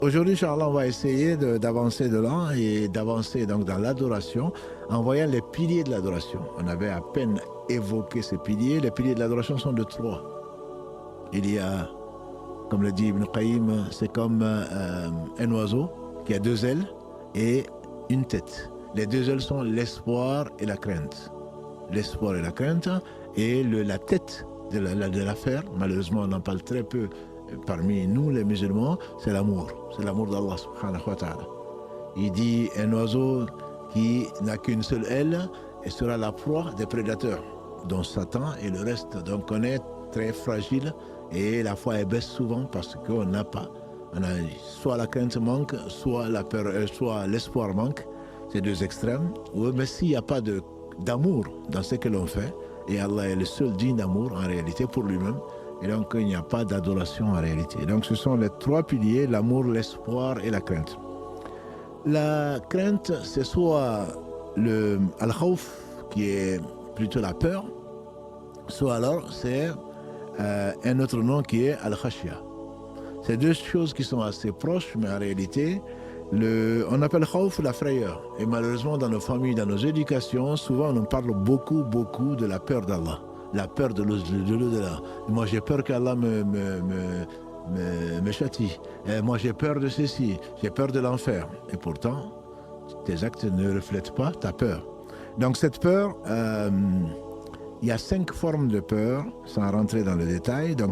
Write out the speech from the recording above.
Aujourd'hui, Inch'Allah, on va essayer d'avancer de l'an et d'avancer donc dans l'adoration en voyant les piliers de l'adoration. On avait à peine évoqué ces piliers. Les piliers de l'adoration sont de trois. Il y a, comme le dit Ibn Qayyim, c'est comme un oiseau qui a deux ailes et une tête. Les deux ailes sont l'espoir et la crainte. L'espoir et la crainte et la tête de l'affaire, malheureusement on en parle très peu parmi nous les musulmans, c'est l'amour. C'est l'amour d'Allah subhanahu wa ta'ala. Il dit un oiseau qui n'a qu'une seule aile et sera la proie des prédateurs, dont Satan et le reste. Donc on est très fragile et la foi elle baisse souvent parce qu'on n'a pas. Soit la crainte manque, soit la peur, soit l'espoir manque. C'est deux extrêmes. Mais s'il n'y a pas d'amour dans ce que l'on fait, et Allah est le seul digne d'amour en réalité pour lui-même, et donc il n'y a pas d'adoration en réalité. Donc ce sont les trois piliers, l'amour, l'espoir et la crainte. La crainte, c'est soit le al-khawf, qui est plutôt la peur, soit alors c'est un autre nom qui est al-khashya. C'est deux choses qui sont assez proches, mais en réalité, on appelle khawf la frayeur. Et malheureusement, dans nos familles, dans nos éducations, souvent on parle beaucoup de la peur d'Allah, la peur de l'au-delà. Moi, j'ai peur qu'Allah me châtie. Et moi, j'ai peur de ceci, j'ai peur de l'enfer. Et pourtant, tes actes ne reflètent pas ta peur. Donc cette peur, il y a 5 formes de peur, sans rentrer dans le détail. Donc